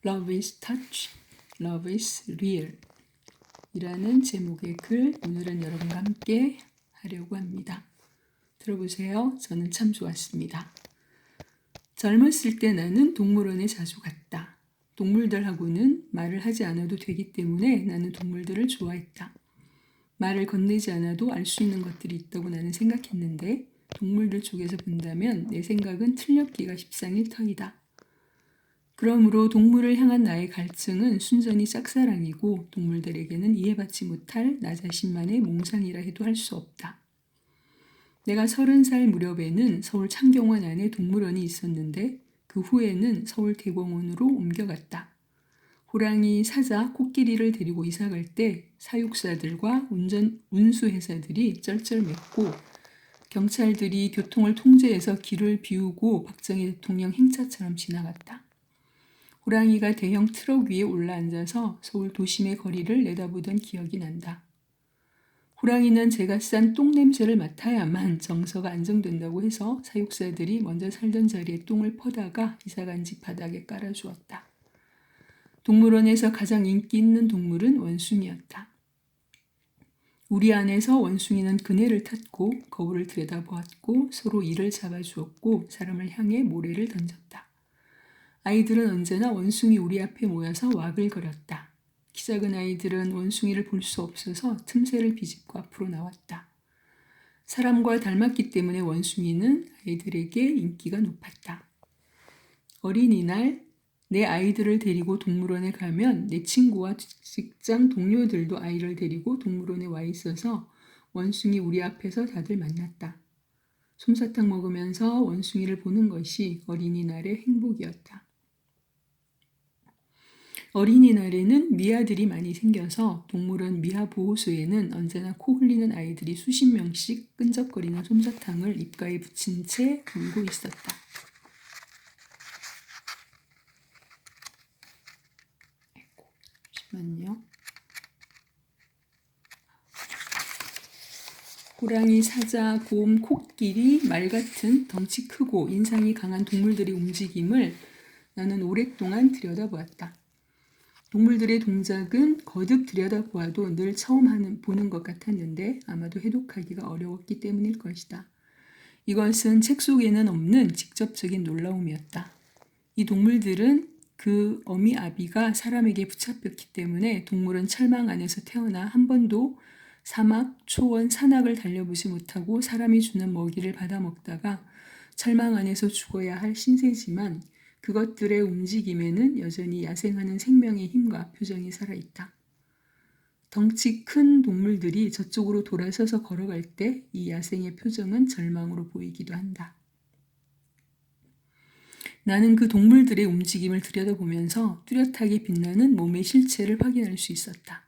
Love is touch, love is real 이라는 제목의 글 오늘은 여러분과 함께 하려고 합니다. 들어보세요. 저는 참 좋았습니다. 젊었을 때 나는 동물원에 자주 갔다. 동물들하고는 말을 하지 않아도 되기 때문에 나는 동물들을 좋아했다. 말을 건네지 않아도 알 수 있는 것들이 있다고 나는 생각했는데 동물들 쪽에서 본다면 내 생각은 틀렸기가 십상일 터이다. 그러므로 동물을 향한 나의 갈증은 순전히 짝사랑이고 동물들에게는 이해받지 못할 나 자신만의 몽상이라 해도 할 수 없다. 내가 30살 무렵에는 서울 창경원 안에 동물원이 있었는데 그 후에는 서울 대공원으로 옮겨갔다. 호랑이, 사자, 코끼리를 데리고 이사 갈 때 사육사들과 운수회사들이 쩔쩔맸고 경찰들이 교통을 통제해서 길을 비우고 박정희 대통령 행차처럼 지나갔다. 호랑이가 대형 트럭 위에 올라앉아서 서울 도심의 거리를 내다보던 기억이 난다. 호랑이는 제가 싼 똥냄새를 맡아야만 정서가 안정된다고 해서 사육사들이 먼저 살던 자리에 똥을 퍼다가 이사간 집 바닥에 깔아주었다. 동물원에서 가장 인기 있는 동물은 원숭이였다. 우리 안에서 원숭이는 그네를 탔고 거울을 들여다보았고 서로 이를 잡아주었고 사람을 향해 모래를 던졌다. 아이들은 언제나 원숭이 우리 앞에 모여서 와글거렸다. 키 작은 아이들은 원숭이를 볼 수 없어서 틈새를 비집고 앞으로 나왔다. 사람과 닮았기 때문에 원숭이는 아이들에게 인기가 높았다. 어린이날 내 아이들을 데리고 동물원에 가면 내 친구와 직장 동료들도 아이를 데리고 동물원에 와 있어서 원숭이 우리 앞에서 다들 만났다. 솜사탕 먹으면서 원숭이를 보는 것이 어린이날의 행복이었다. 어린이날에는 미아들이 많이 생겨서 동물원 미아보호소에는 언제나 코 흘리는 아이들이 수십 명씩 끈적거리는 솜사탕을 입가에 붙인 채 울고 있었다. 잠시만요. 호랑이, 사자, 곰, 코끼리, 말 같은 덩치 크고 인상이 강한 동물들의 움직임을 나는 오랫동안 들여다보았다. 동물들의 동작은 거듭 들여다보아도 늘 처음 보는 것 같았는데 아마도 해독하기가 어려웠기 때문일 것이다. 이것은 책 속에는 없는 직접적인 놀라움이었다. 이 동물들은 그 어미 아비가 사람에게 붙잡혔기 때문에 동물은 철망 안에서 태어나 한 번도 사막, 초원, 산악을 달려보지 못하고 사람이 주는 먹이를 받아 먹다가 철망 안에서 죽어야 할 신세지만 그것들의 움직임에는 여전히 야생하는 생명의 힘과 표정이 살아있다. 덩치 큰 동물들이 저쪽으로 돌아서서 걸어갈 때 이 야생의 표정은 절망으로 보이기도 한다. 나는 그 동물들의 움직임을 들여다보면서 뚜렷하게 빛나는 몸의 실체를 확인할 수 있었다.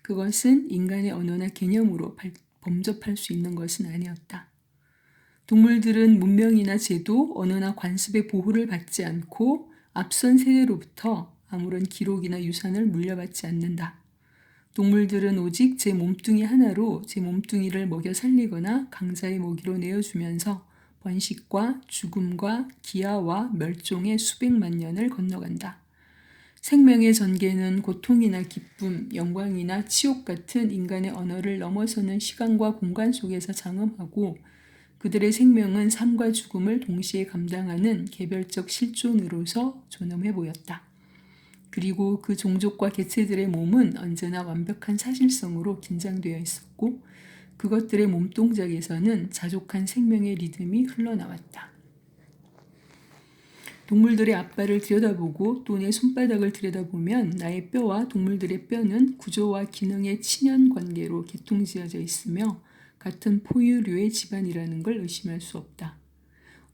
그것은 인간의 언어나 개념으로 범접할 수 있는 것은 아니었다. 동물들은 문명이나 제도, 언어나 관습의 보호를 받지 않고 앞선 세대로부터 아무런 기록이나 유산을 물려받지 않는다. 동물들은 오직 제 몸뚱이 하나로 제 몸뚱이를 먹여 살리거나 강자의 먹이로 내어주면서 번식과 죽음과 기아와 멸종의 수백만 년을 건너간다. 생명의 전개는 고통이나 기쁨, 영광이나 치욕 같은 인간의 언어를 넘어서는 시간과 공간 속에서 장엄하고 그들의 생명은 삶과 죽음을 동시에 감당하는 개별적 실존으로서 존엄해 보였다. 그리고 그 종족과 개체들의 몸은 언제나 완벽한 사실성으로 긴장되어 있었고 그것들의 몸동작에서는 자족한 생명의 리듬이 흘러나왔다. 동물들의 앞발을 들여다보고 또 내 손바닥을 들여다보면 나의 뼈와 동물들의 뼈는 구조와 기능의 친연 관계로 개통지어져 있으며 같은 포유류의 집안이라는 걸 의심할 수 없다.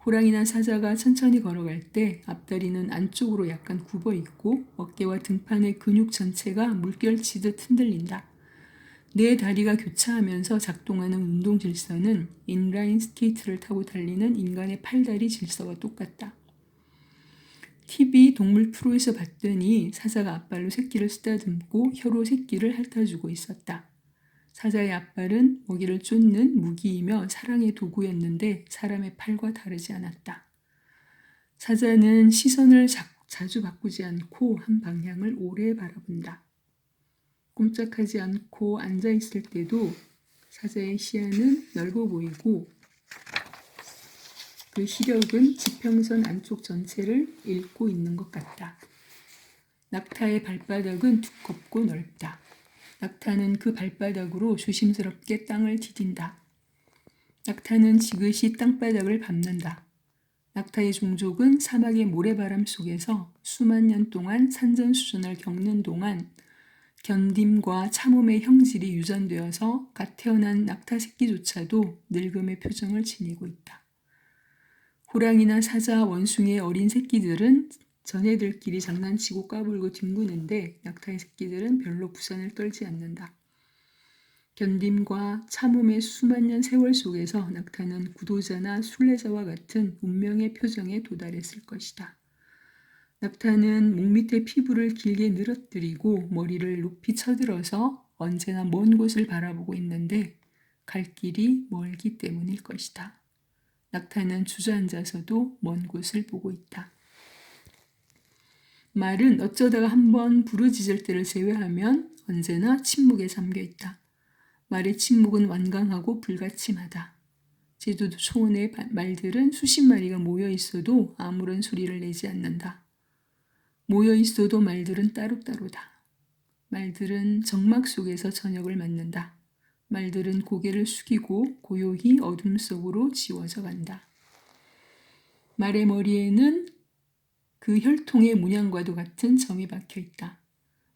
호랑이나 사자가 천천히 걸어갈 때 앞다리는 안쪽으로 약간 굽어 있고 어깨와 등판의 근육 전체가 물결치듯 흔들린다. 네 다리가 교차하면서 작동하는 운동 질서는 인라인 스케이트를 타고 달리는 인간의 팔다리 질서와 똑같다. TV 동물 프로에서 봤더니 사자가 앞발로 새끼를 쓰다듬고 혀로 새끼를 핥아주고 있었다. 사자의 앞발은 먹이를 쫓는 무기이며 사랑의 도구였는데 사람의 팔과 다르지 않았다. 사자는 시선을 자주 바꾸지 않고 한 방향을 오래 바라본다. 꼼짝하지 않고 앉아 있을 때도 사자의 시야는 넓어 보이고 그 시력은 지평선 안쪽 전체를 읽고 있는 것 같다. 낙타의 발바닥은 두껍고 넓다. 낙타는 그 발바닥으로 조심스럽게 땅을 디딘다. 낙타는 지그시 땅바닥을 밟는다. 낙타의 종족은 사막의 모래바람 속에서 수만 년 동안 산전수전을 겪는 동안 견딤과 참음의 형질이 유전되어서 갓 태어난 낙타 새끼조차도 늙음의 표정을 지니고 있다. 호랑이나 사자, 원숭이의 어린 새끼들은 전애들끼리 장난치고 까불고 뒹구는데 낙타의 새끼들은 별로 부산을 떨지 않는다. 견딤과 참음의 수만 년 세월 속에서 낙타는 구도자나 순례자와 같은 운명의 표정에 도달했을 것이다. 낙타는 목 밑에 피부를 길게 늘어뜨리고 머리를 높이 쳐들어서 언제나 먼 곳을 바라보고 있는데 갈 길이 멀기 때문일 것이다. 낙타는 주저앉아서도 먼 곳을 보고 있다. 말은 어쩌다가 한번 부르짖을 때를 제외하면 언제나 침묵에 잠겨 있다. 말의 침묵은 완강하고 불가침하다. 제주도 초원의 말들은 수십 마리가 모여 있어도 아무런 소리를 내지 않는다. 모여 있어도 말들은 따로따로다. 말들은 정막 속에서 저녁을 맞는다. 말들은 고개를 숙이고 고요히 어둠 속으로 지워져 간다. 말의 머리에는 그 혈통의 문양과도 같은 점이 박혀 있다.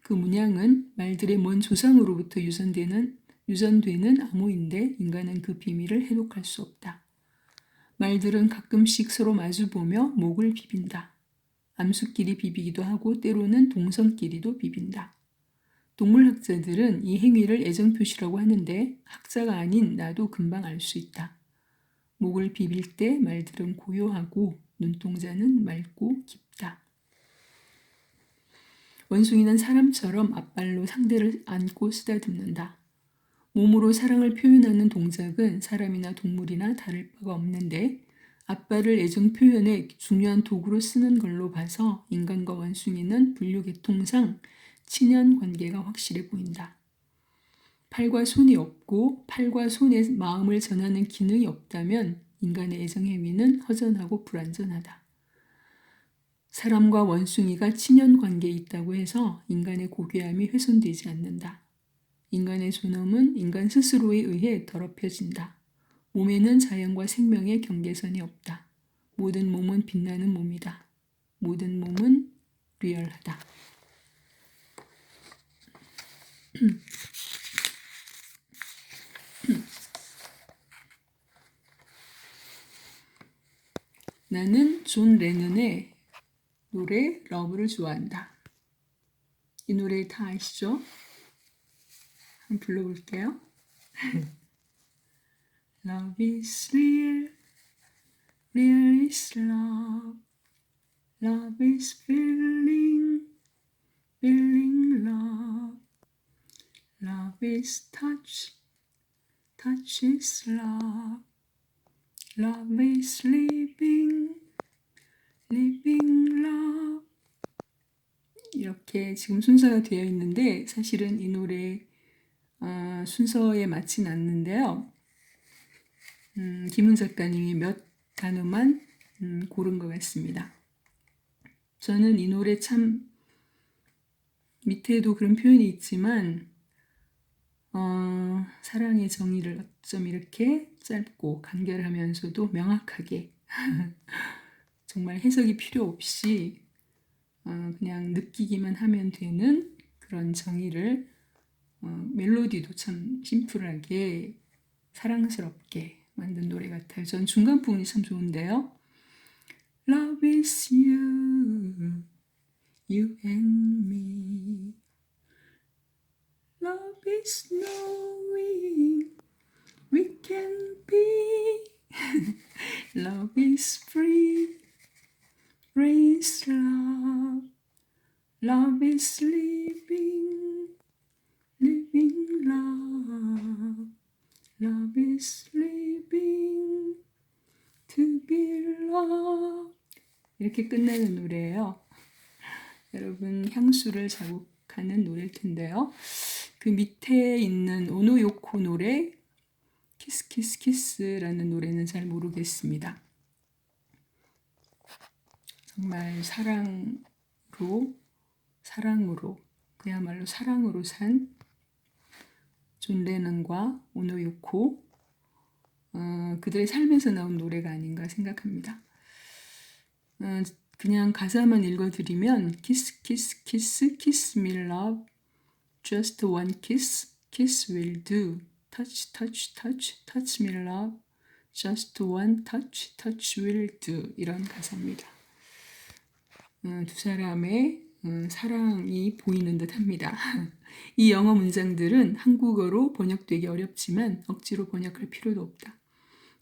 그 문양은 말들의 먼 조상으로부터 유전되는 암호인데 인간은 그 비밀을 해독할 수 없다. 말들은 가끔씩 서로 마주보며 목을 비빈다. 암수끼리 비비기도 하고 때로는 동성끼리도 비빈다. 동물학자들은 이 행위를 애정표시라고 하는데 학자가 아닌 나도 금방 알 수 있다. 목을 비빌 때 말들은 고요하고 눈동자는 맑고 깊다. 원숭이는 사람처럼 앞발로 상대를 안고 쓰다듬는다. 몸으로 사랑을 표현하는 동작은 사람이나 동물이나 다를 바가 없는데 앞발을 애정 표현의 중요한 도구로 쓰는 걸로 봐서 인간과 원숭이는 분류 계통상 친연 관계가 확실해 보인다. 팔과 손이 없고 팔과 손에 마음을 전하는 기능이 없다면 인간의 애정 행위는 허전하고 불완전하다. 사람과 원숭이가 친연 관계에 있다고 해서 인간의 고귀함이 훼손되지 않는다. 인간의 존엄은 인간 스스로에 의해 더럽혀진다. 몸에는 자연과 생명의 경계선이 없다. 모든 몸은 빛나는 몸이다. 모든 몸은 리얼하다. 나는 존 레논의 노래 러브를 좋아한다. 이 노래 다 아시죠? 한번 불러볼게요. Love is real, real is love. Love is feeling, feeling love. Love is touch, touch is love. Love is living, living love. 이렇게 지금 순서가 되어 있는데 사실은 이 노래 순서에 맞진 않는데요. 김은 작가님이 몇 단어만 고른 것 같습니다. 저는 이 노래 참 밑에도 그런 표현이 있지만 사랑의 정의를 어쩜 이렇게 짧고 간결하면서도 명확하게 정말 해석이 필요 없이 그냥 느끼기만 하면 되는 그런 정의를 멜로디도 참 심플하게 사랑스럽게 만든 노래 같아요. 전 중간 부분이 참 좋은데요. Love is you, you and me. Love is knowing we can be. Love is free, free is love. Love is living, living love. Love is living to be loved. 이렇게 끝나는 노래예요. 여러분 향수를 자극하는 노래일 텐데요. 그 밑에 있는 오노요코 노래 키스 키스 키스라는 노래는 잘 모르겠습니다. 정말 사랑으로 그야말로 사랑으로 산 존 레넌과 오노요코 그들의 삶에서 나온 노래가 아닌가 생각합니다. 그냥 가사만 읽어드리면 kiss kiss kiss kiss me love just one kiss kiss will do touch touch touch touch me love just one touch touch will do 이런 가사입니다. 두 사람의 사랑이 보이는 듯 합니다. 이 영어 문장들은 한국어로 번역되기 어렵지만 억지로 번역할 필요도 없다.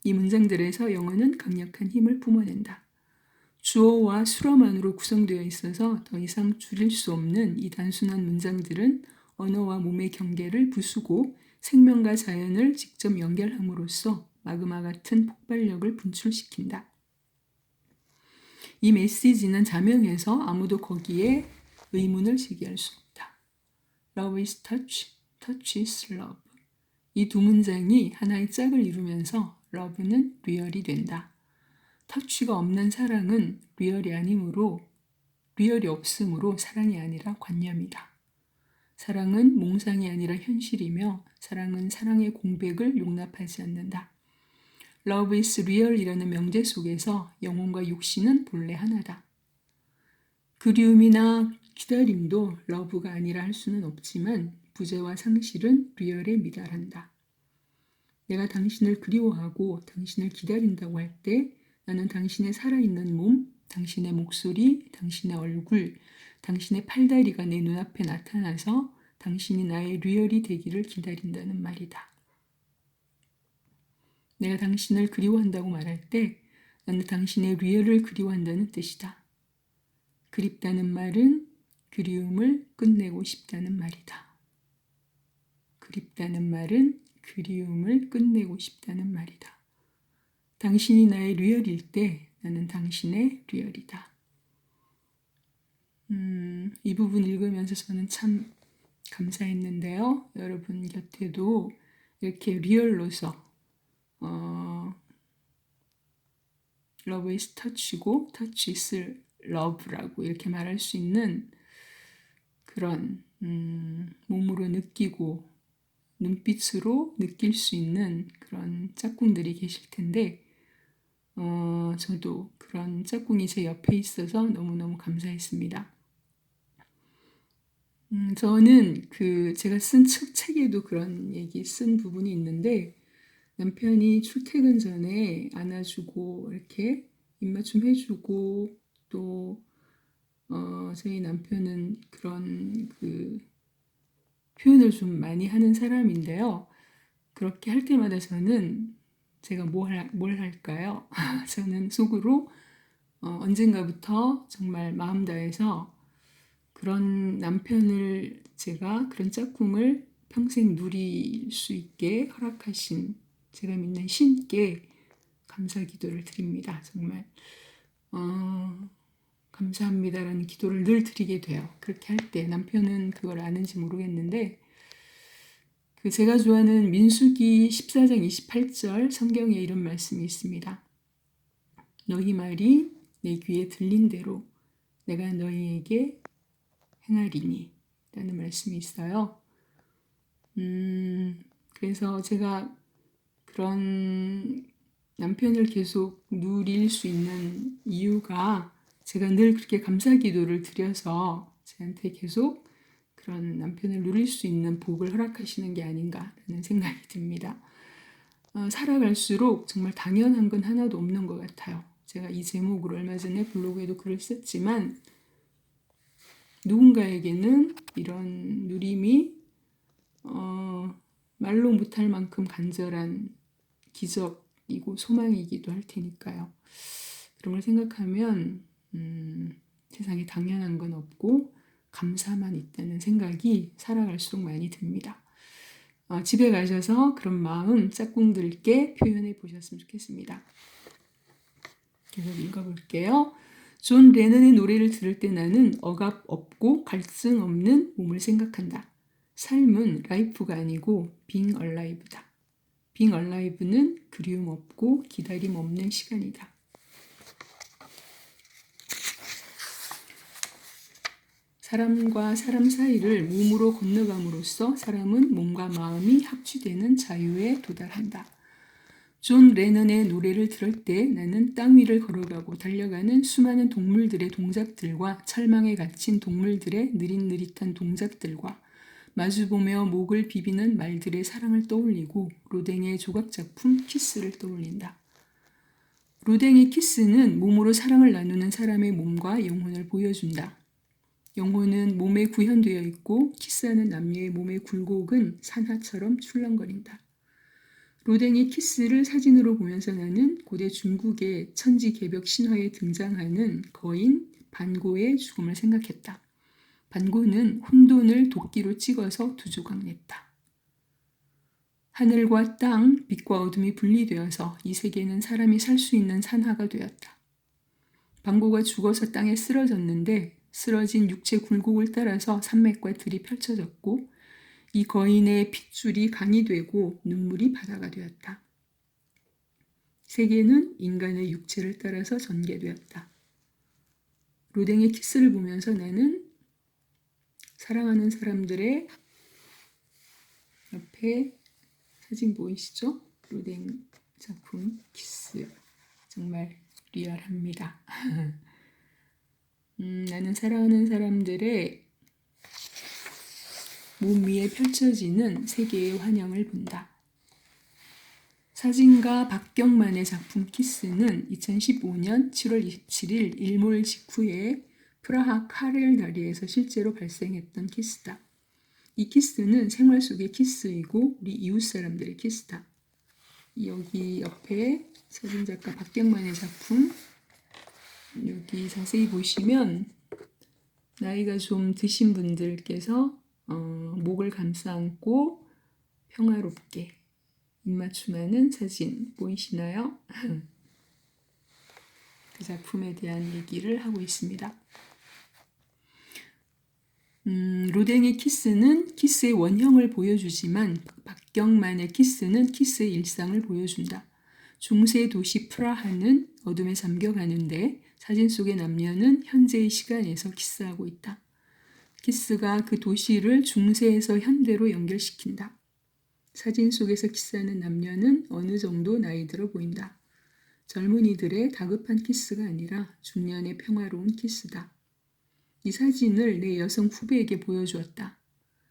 이 문장들에서 영어는 강력한 힘을 뿜어낸다. 주어와 수어만으로 구성되어 있어서 더 이상 줄일 수 없는 이 단순한 문장들은 언어와 몸의 경계를 부수고 생명과 자연을 직접 연결함으로써 마그마 같은 폭발력을 분출시킨다. 이 메시지는 자명해서 아무도 거기에 의문을 제기할 수 없다. Love is touch, touch is love. 이 두 문장이 하나의 짝을 이루면서 love는 리얼이 된다. 터치가 없는 사랑은 리얼이 없으므로 사랑이 아니라 관념이다. 사랑은 몽상이 아니라 현실이며 사랑은 사랑의 공백을 용납하지 않는다. Love is real이라는 명제 속에서 영혼과 육신은 본래 하나다. 그리움이나 기다림도 러브가 아니라 할 수는 없지만 부재와 상실은 리얼에 미달한다. 내가 당신을 그리워하고 당신을 기다린다고 할 때 나는 당신의 살아있는 몸, 당신의 목소리, 당신의 얼굴, 당신의 팔다리가 내 눈앞에 나타나서 당신이 나의 리얼이 되기를 기다린다는 말이다. 내가 당신을 그리워한다고 말할 때 나는 당신의 리얼을 그리워한다는 뜻이다. 그립다는 말은 그리움을 끝내고 싶다는 말이다. 그립다는 말은 그리움을 끝내고 싶다는 말이다. 당신이 나의 리얼일 때 나는 당신의 리얼이다. 이 부분 읽으면서 저는 참 감사했는데요. 여러분 곁에도 이렇게 리얼로서 Love is touch고 touch is love라고 이렇게 말할 수 있는 그런 몸으로 느끼고 눈빛으로 느낄 수 있는 그런 짝꿍들이 계실 텐데 저도 그런 짝꿍이 제 옆에 있어서 너무너무 감사했습니다. 저는 제가 쓴 책에도 그런 얘기 쓴 부분이 있는데 남편이 출퇴근 전에 안아주고 이렇게 입맞춤 해주고 또 저희 남편은 그런 표현을 좀 많이 하는 사람인데요. 그렇게 할 때마다 저는 제가 뭘 할까요? 저는 속으로 언젠가부터 정말 마음 다해서 그런 남편을 제가 그런 짝꿍을 평생 누릴 수 있게 허락하신 제가 믿는 신께 감사 기도를 드립니다. 정말 감사합니다라는 기도를 늘 드리게 돼요. 그렇게 할 때 남편은 그걸 아는지 모르겠는데 제가 좋아하는 민수기 14장 28절 성경에 이런 말씀이 있습니다. 너희 말이 내 귀에 들린 대로 내가 너희에게 행하리니 라는 말씀이 있어요. 그래서 제가 그런 남편을 계속 누릴 수 있는 이유가 제가 늘 그렇게 감사 기도를 드려서 저한테 계속 그런 남편을 누릴 수 있는 복을 허락하시는 게 아닌가라는 생각이 듭니다. 살아갈수록 정말 당연한 건 하나도 없는 것 같아요. 제가 이 제목으로 얼마 전에 블로그에도 글을 썼지만 누군가에게는 이런 누림이 말로 못할 만큼 간절한 기적이고 소망이기도 할 테니까요. 그런 걸 생각하면 세상에 당연한 건 없고 감사만 있다는 생각이 살아갈수록 많이 듭니다. 집에 가셔서 그런 마음 짝꿍들께 표현해 보셨으면 좋겠습니다. 계속 읽어볼게요. 존 레넌의 노래를 들을 때 나는 억압 없고 갈증 없는 몸을 생각한다. 삶은 라이프가 아니고 being alive다. being alive는 그리움 없고 기다림 없는 시간이다. 사람과 사람 사이를 몸으로 건너감으로써 사람은 몸과 마음이 합치되는 자유에 도달한다. 존 레넌의 노래를 들을 때 나는 땅 위를 걸어가고 달려가는 수많은 동물들의 동작들과 철망에 갇힌 동물들의 느릿느릿한 동작들과 마주보며 목을 비비는 말들의 사랑을 떠올리고 로댕의 조각작품 키스를 떠올린다. 로댕의 키스는 몸으로 사랑을 나누는 사람의 몸과 영혼을 보여준다. 영혼은 몸에 구현되어 있고 키스하는 남녀의 몸의 굴곡은 산하처럼 출렁거린다. 로댕의 키스를 사진으로 보면서 나는 고대 중국의 천지개벽 신화에 등장하는 거인 반고의 죽음을 생각했다. 반고는 혼돈을 도끼로 찍어서 두 조각 냈다. 하늘과 땅, 빛과 어둠이 분리되어서 이 세계는 사람이 살 수 있는 산하가 되었다. 반고가 죽어서 땅에 쓰러졌는데 쓰러진 육체 굴곡을 따라서 산맥과 들이 펼쳐졌고 이 거인의 핏줄이 강이 되고 눈물이 바다가 되었다. 세계는 인간의 육체를 따라서 전개되었다. 로댕의 키스를 보면서 나는 사랑하는 사람들의 옆에 사진 보이시죠? 로댕 작품 키스. 정말 리얼합니다. 나는 사랑하는 사람들의 몸 위에 펼쳐지는 세계의 환영을 본다. 사진가 박경만의 작품 키스는 2015년 7월 27일 일몰 직후에 프라하 카렐 다리에서 실제로 발생했던 키스다. 이 키스는 생활 속의 키스이고 우리 이웃 사람들의 키스다. 여기 옆에 사진작가 박경만의 작품 여기 자세히 보시면 나이가 좀 드신 분들께서 목을 감싸 안고 평화롭게 입맞춤하는 사진 보이시나요? 그 작품에 대한 얘기를 하고 있습니다. 로댕의 키스는 키스의 원형을 보여주지만 박경만의 키스는 키스의 일상을 보여준다. 중세 도시 프라하는 어둠에 잠겨가는데 사진 속의 남녀는 현재의 시간에서 키스하고 있다. 키스가 그 도시를 중세에서 현대로 연결시킨다. 사진 속에서 키스하는 남녀는 어느 정도 나이 들어 보인다. 젊은이들의 다급한 키스가 아니라 중년의 평화로운 키스다. 이 사진을 내 여성 후배에게 보여주었다.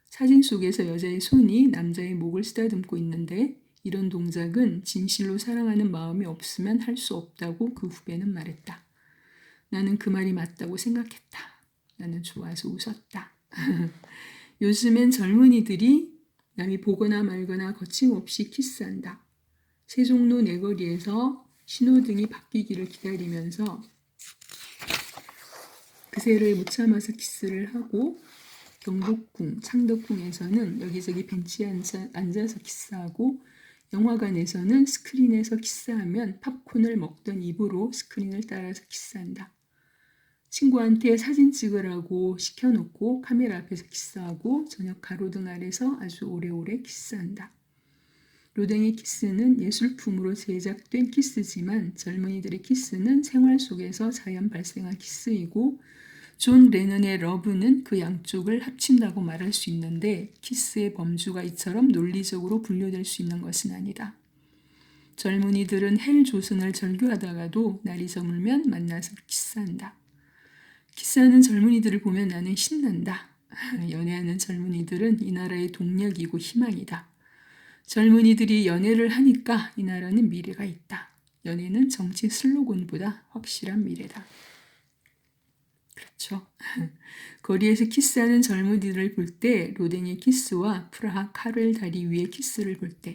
사진 속에서 여자의 손이 남자의 목을 쓰다듬고 있는데 이런 동작은 진실로 사랑하는 마음이 없으면 할 수 없다고 그 후배는 말했다. 나는 그 말이 맞다고 생각했다. 나는 좋아서 웃었다. 요즘엔 젊은이들이 남이 보거나 말거나 거침없이 키스한다. 세종로 내거리에서 신호등이 바뀌기를 기다리면서 그새를 못 참아서 키스를 하고 경복궁, 창덕궁에서는 여기저기 벤치에 앉아서 키스하고 영화관에서는 스크린에서 키스하면 팝콘을 먹던 입으로 스크린을 따라서 키스한다. 친구한테 사진 찍으라고 시켜놓고 카메라 앞에서 키스하고 저녁 가로등 아래서 아주 오래오래 키스한다. 로댕의 키스는 예술품으로 제작된 키스지만 젊은이들의 키스는 생활 속에서 자연 발생한 키스이고 존 레넌의 러브는 그 양쪽을 합친다고 말할 수 있는데 키스의 범주가 이처럼 논리적으로 분류될 수 있는 것은 아니다. 젊은이들은 헬 조선을 절규하다가도 날이 저물면 만나서 키스한다. 키스하는 젊은이들을 보면 나는 신난다. 연애하는 젊은이들은 이 나라의 동력이고 희망이다. 젊은이들이 연애를 하니까 이 나라는 미래가 있다. 연애는 정치 슬로건보다 확실한 미래다. 그렇죠. 거리에서 키스하는 젊은이들을 볼 때 로댕의 키스와 프라하 카렐 다리 위의 키스를 볼 때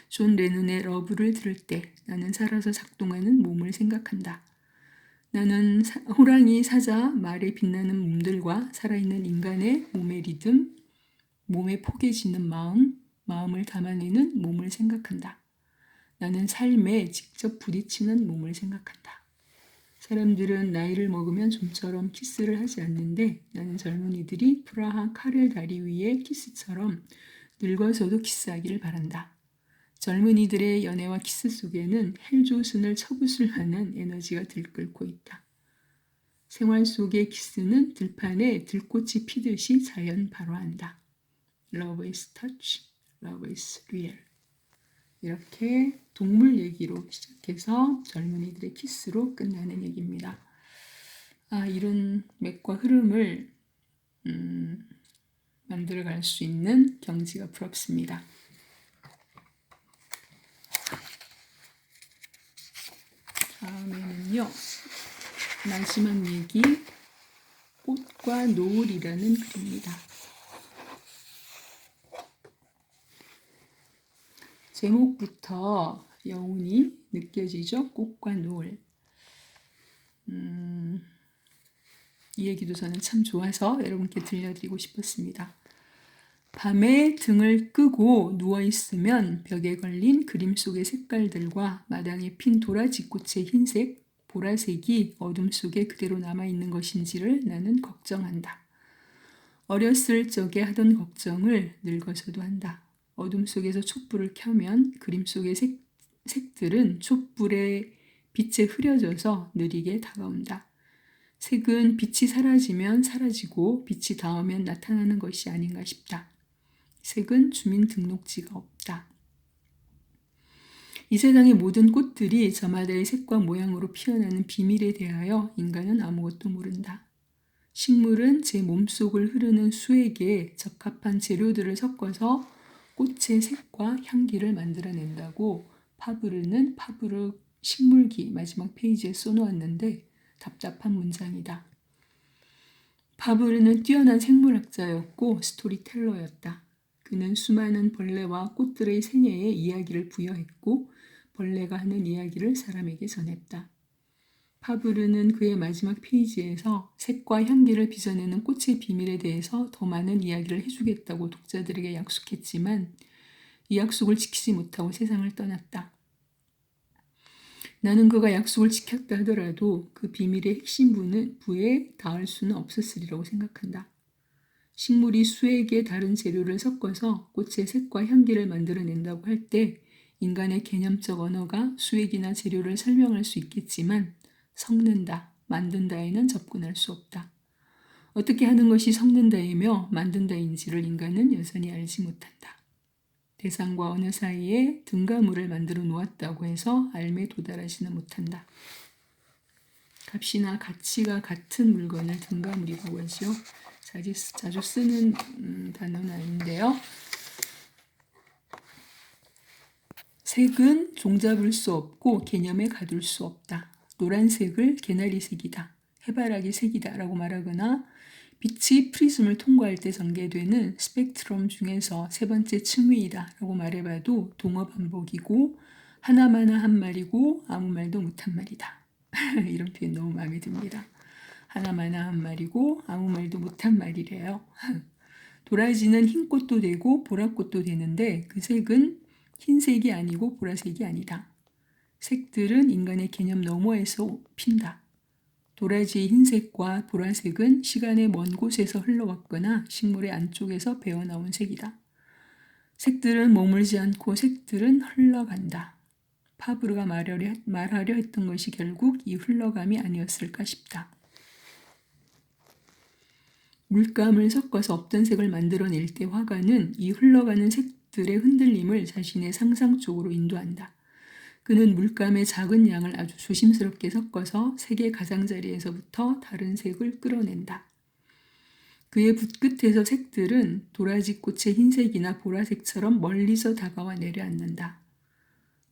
존 레논의 러브를 들을 때 나는 살아서 작동하는 몸을 생각한다. 나는 호랑이, 사자, 말에 빛나는 몸들과 살아있는 인간의 몸의 리듬, 몸에 포개지는 마음, 마음을 담아내는 몸을 생각한다. 나는 삶에 직접 부딪히는 몸을 생각한다. 사람들은 나이를 먹으면 좀처럼 키스를 하지 않는데 나는 젊은이들이 프라하 카렐 다리 위에 키스처럼 늙어서도 키스하기를 바란다. 젊은이들의 연애와 키스 속에는 헬조선을 쳐부술 만한 에너지가 들끓고 있다. 생활 속의 키스는 들판에 들꽃이 피듯이 자연 발화한다. Love is touch, love is real. 이렇게 동물 얘기로 시작해서 젊은이들의 키스로 끝나는 얘기입니다. 이런 맥과 흐름을 만들어갈 수 있는 경지가 부럽습니다. 다음에는요. 마지막 얘기, 꽃과 노을이라는 글입니다. 제목부터 여운이 느껴지죠? 꽃과 노을. 이 얘기도 저는 참 좋아서 여러분께 들려드리고 싶었습니다. 밤에 등을 끄고 누워있으면 벽에 걸린 그림 속의 색깔들과 마당에 핀 도라지꽃의 흰색, 보라색이 어둠 속에 그대로 남아있는 것인지를 나는 걱정한다. 어렸을 적에 하던 걱정을 늙어서도 한다. 어둠 속에서 촛불을 켜면 그림 속의 색들은 촛불의 빛에 흐려져서 느리게 다가온다. 색은 빛이 사라지면 사라지고 빛이 닿으면 나타나는 것이 아닌가 싶다. 색은 주민등록지가 없다. 이 세상의 모든 꽃들이 저마다의 색과 모양으로 피어나는 비밀에 대하여 인간은 아무것도 모른다. 식물은 제 몸속을 흐르는 수에게 적합한 재료들을 섞어서 꽃의 색과 향기를 만들어낸다고 파브르는 파브르 식물기 마지막 페이지에 써놓았는데 답답한 문장이다. 파브르는 뛰어난 생물학자였고 스토리텔러였다. 그는 수많은 벌레와 꽃들의 생애에 이야기를 부여했고 벌레가 하는 이야기를 사람에게 전했다. 파브르는 그의 마지막 페이지에서 색과 향기를 빚어내는 꽃의 비밀에 대해서 더 많은 이야기를 해주겠다고 독자들에게 약속했지만 이 약속을 지키지 못하고 세상을 떠났다. 나는 그가 약속을 지켰다 하더라도 그 비밀의 핵심 부에 닿을 수는 없었으리라고 생각한다. 식물이 수에게 다른 재료를 섞어서 꽃의 색과 향기를 만들어낸다고 할 때 인간의 개념적 언어가 수액이나 재료를 설명할 수 있겠지만 섞는다, 만든다에는 접근할 수 없다. 어떻게 하는 것이 섞는다이며 만든다인지를 인간은 여전히 알지 못한다. 대상과 언어 사이에 등가물을 만들어 놓았다고 해서 알매 도달하지는 못한다. 값이나 가치가 같은 물건을 등가물이라고 하죠. 자주 쓰는 단어는 아닌데요. 색은 종잡을 수 없고 개념에 가둘 수 없다. 노란색을 개나리색이다, 해바라기 색이다 라고 말하거나 빛이 프리즘을 통과할 때 전개되는 스펙트럼 중에서 세 번째 층위이다 라고 말해봐도 동어 반복이고 하나마나 한 말이고 아무 말도 못한 말이다. 이런 표현 너무 마음에 듭니다. 하나마나 한 말이고 아무 말도 못한 말이래요. 도라지는 흰꽃도 되고 보라꽃도 되는데 그 색은 흰색이 아니고 보라색이 아니다. 색들은 인간의 개념 너머에서 핀다. 도라지의 흰색과 보라색은 시간의 먼 곳에서 흘러왔거나 식물의 안쪽에서 배어나온 색이다. 색들은 머물지 않고 색들은 흘러간다. 파브르가 말하려 했던 것이 결국 이 흘러감이 아니었을까 싶다. 물감을 섞어서 없던 색을 만들어낼 때 화가는 이 흘러가는 색들의 흔들림을 자신의 상상 쪽으로 인도한다. 그는 물감의 작은 양을 아주 조심스럽게 섞어서 색의 가장자리에서부터 다른 색을 끌어낸다. 그의 붓끝에서 색들은 도라지꽃의 흰색이나 보라색처럼 멀리서 다가와 내려앉는다.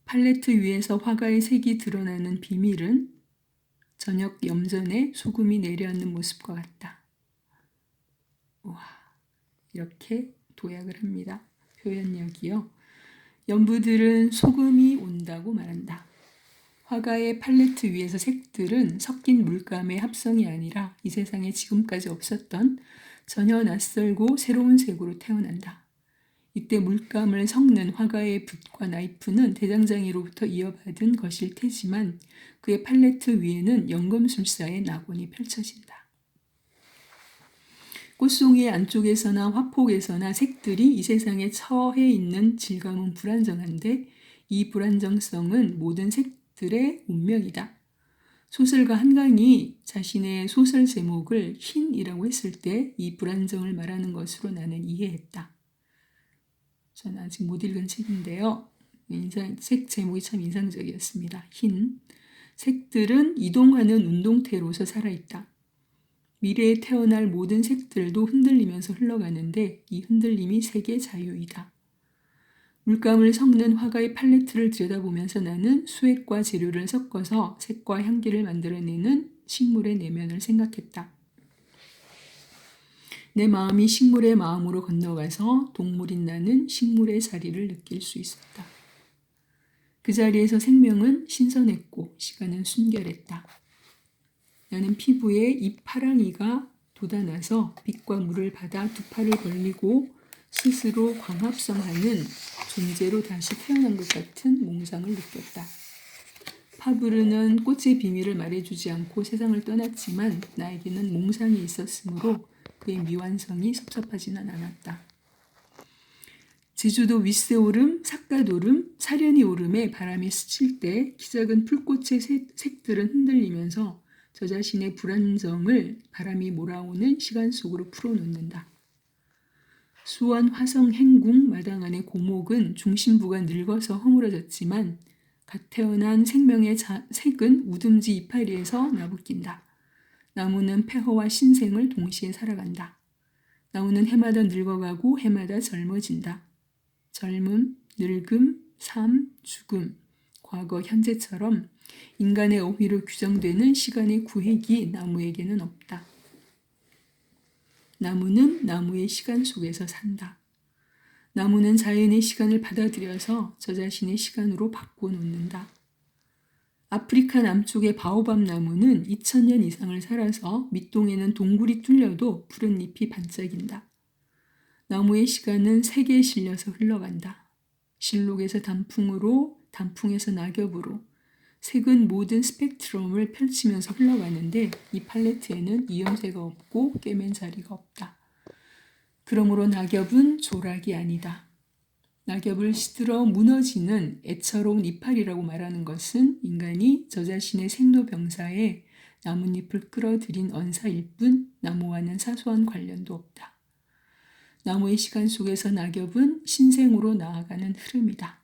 팔레트 위에서 화가의 색이 드러나는 비밀은 저녁 염전에 소금이 내려앉는 모습과 같다. 우와, 이렇게 도약을 합니다. 표현력이요. 연부들은 소금이 온다고 말한다. 화가의 팔레트 위에서 색들은 섞인 물감의 합성이 아니라 이 세상에 지금까지 없었던 전혀 낯설고 새로운 색으로 태어난다. 이때 물감을 섞는 화가의 붓과 나이프는 대장장이로부터 이어받은 것일 테지만 그의 팔레트 위에는 연금술사의 낙원이 펼쳐진다. 꽃송이의 안쪽에서나 화폭에서나 색들이 이 세상에 처해 있는 질감은 불안정한데 이 불안정성은 모든 색들의 운명이다. 소설가 한강이 자신의 소설 제목을 흰이라고 했을 때 이 불안정을 말하는 것으로 나는 이해했다. 저는 아직 못 읽은 책인데요. 책 제목이 참 인상적이었습니다. 흰. 색들은 이동하는 운동태로서 살아있다. 미래에 태어날 모든 색들도 흔들리면서 흘러가는데 이 흔들림이 색의 자유이다. 물감을 섞는 화가의 팔레트를 들여다보면서 나는 수액과 재료를 섞어서 색과 향기를 만들어내는 식물의 내면을 생각했다. 내 마음이 식물의 마음으로 건너가서 동물인 나는 식물의 자리를 느낄 수 있었다. 그 자리에서 생명은 신선했고 시간은 순결했다. 나는 피부에 이 파랑이가 돋아나서 빛과 물을 받아 두 팔을 벌리고 스스로 광합성하는 존재로 다시 태어난 것 같은 몽상을 느꼈다. 파브르는 꽃의 비밀을 말해주지 않고 세상을 떠났지만 나에게는 몽상이 있었으므로 그의 미완성이 섭섭하지는 않았다. 제주도 윗세오름, 삿갓오름, 사려니 오름에 바람이 스칠 때 기작은 풀꽃의 색들은 흔들리면서 저 자신의 불안정을 바람이 몰아오는 시간 속으로 풀어놓는다. 수원 화성 행궁 마당 안의 고목은 중심부가 늙어서 허물어졌지만 갓 태어난 생명의 색은 우듬지 이파리에서 나부낀다. 나무는 폐허와 신생을 동시에 살아간다. 나무는 해마다 늙어가고 해마다 젊어진다. 젊음, 늙음, 삶, 죽음, 과거, 현재처럼 인간의 어휘로 규정되는 시간의 구획이 나무에게는 없다. 나무는 나무의 시간 속에서 산다. 나무는 자연의 시간을 받아들여서 저 자신의 시간으로 바꿔놓는다. 아프리카 남쪽의 바오밥 나무는 2000년 이상을 살아서 밑동에는 동굴이 뚫려도 푸른 잎이 반짝인다. 나무의 시간은 색에 실려서 흘러간다. 실록에서 단풍으로, 단풍에서 낙엽으로 색은 모든 스펙트럼을 펼치면서 흘러가는데 이 팔레트에는 이염새가 없고 꿰맨 자리가 없다. 그러므로 낙엽은 조락이 아니다. 낙엽을 시들어 무너지는 애처로운 이파리라고 말하는 것은 인간이 저 자신의 생로병사에 나뭇잎을 끌어들인 언사일 뿐 나무와는 사소한 관련도 없다. 나무의 시간 속에서 낙엽은 신생으로 나아가는 흐름이다.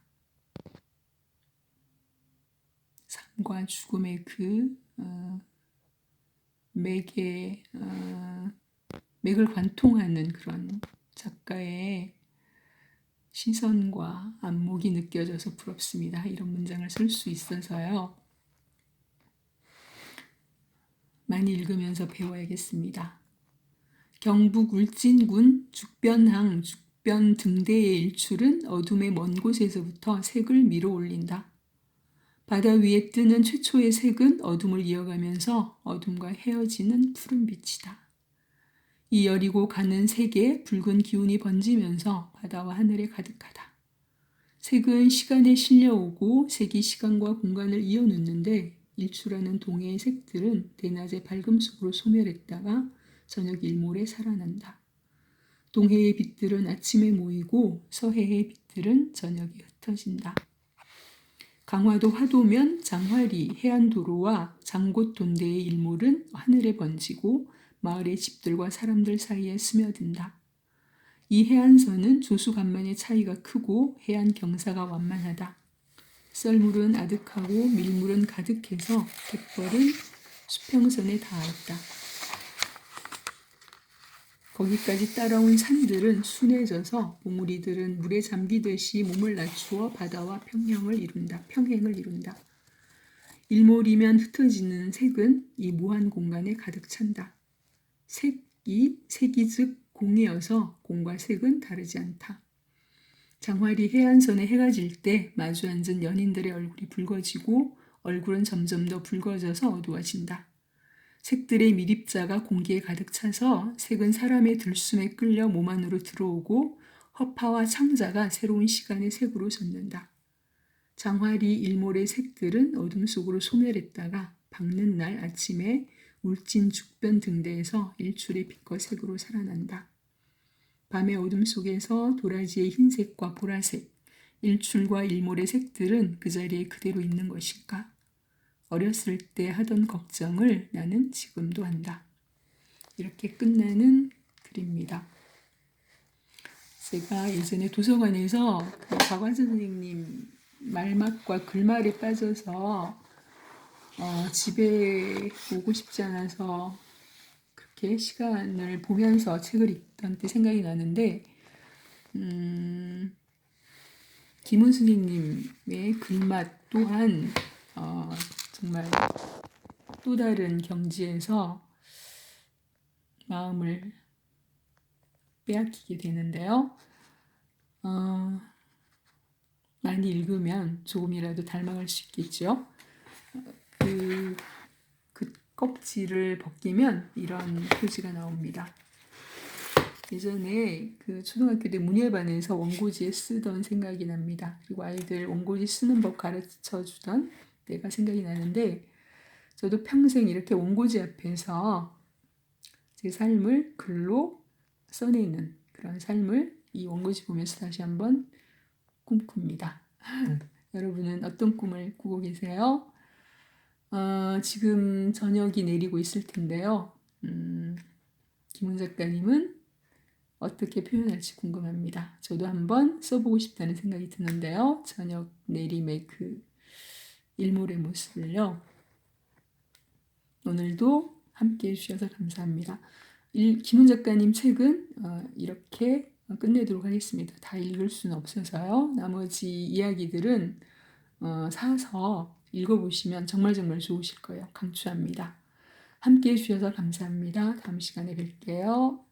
삶과 죽음의 그 맥을 관통하는 그런 작가의 시선과 안목이 느껴져서 부럽습니다. 이런 문장을 쓸 수 있어서요. 많이 읽으면서 배워야겠습니다. 경북 울진군 죽변항 죽변 등대의 일출은 어둠의 먼 곳에서부터 색을 밀어올린다. 바다 위에 뜨는 최초의 색은 어둠을 이어가면서 어둠과 헤어지는 푸른빛이다. 이 여리고 가는 색에 붉은 기운이 번지면서 바다와 하늘에 가득하다. 색은 시간에 실려오고 색이 시간과 공간을 이어놓는데 일출하는 동해의 색들은 대낮의 밝음 속으로 소멸했다가 저녁 일몰에 살아난다. 동해의 빛들은 아침에 모이고 서해의 빛들은 저녁에 흩어진다. 강화도 화도면 장화리 해안도로와 장곳 돈대의 일몰은 하늘에 번지고 마을의 집들과 사람들 사이에 스며든다. 이 해안선은 조수간만의 차이가 크고 해안 경사가 완만하다. 썰물은 아득하고 밀물은 가득해서 갯벌은 수평선에 닿아있다. 거기까지 따라온 산들은 순해져서 봉우리들은 물에 잠기듯이 몸을 낮추어 바다와 평행을 이룬다. 일몰이면 흩어지는 색은 이 무한 공간에 가득 찬다. 색이 즉 공이어서 공과 색은 다르지 않다. 장화리 해안선에 해가 질 때 마주 앉은 연인들의 얼굴이 붉어지고 얼굴은 점점 더 붉어져서 어두워진다. 색들의 미립자가 공기에 가득 차서 색은 사람의 들숨에 끌려 몸 안으로 들어오고 허파와 창자가 새로운 시간의 색으로 젖는다. 장화리 일몰의 색들은 어둠 속으로 소멸했다가 밝는 날 아침에 울진 죽변 등대에서 일출의 빛과 색으로 살아난다. 밤의 어둠 속에서 도라지의 흰색과 보라색, 일출과 일몰의 색들은 그 자리에 그대로 있는 것일까? 어렸을 때 하던 걱정을 나는 지금도 한다. 이렇게 끝나는 글입니다. 제가 예전에 도서관에서 그 박완선 선생님 말맛과 글말에 빠져서 집에 오고 싶지 않아서 그렇게 시간을 보면서 책을 읽던 때 생각이 나는데 김훈 선생님의 글맛 또한 정말 또 다른 경지에서 마음을 빼앗기게 되는데요. 많이 읽으면 조금이라도 닮아갈 수 있겠죠. 그 껍질을 벗기면 이런 표지가 나옵니다. 예전에 그 초등학교 때 문예반에서 원고지에 쓰던 생각이 납니다. 그리고 아이들 원고지 쓰는 법 가르쳐 주던 때가 생각이 나는데 저도 평생 이렇게 원고지 앞에서 제 삶을 글로 써내는 그런 삶을 이 원고지 보면서 다시 한번 꿈꿉니다. 여러분은 어떤 꿈을 꾸고 계세요? 지금 저녁이 내리고 있을 텐데요. 김훈 작가님은 어떻게 표현할지 궁금합니다. 저도 한번 써보고 싶다는 생각이 드는데요. 저녁 내림의 그 일몰의 모습을요. 오늘도 함께 해주셔서 감사합니다. 김훈 작가님 책은 이렇게 끝내도록 하겠습니다. 다 읽을 수는 없어서요. 나머지 이야기들은 사서 읽어보시면 정말 좋으실 거예요. 강추합니다. 함께 해주셔서 감사합니다. 다음 시간에 뵐게요.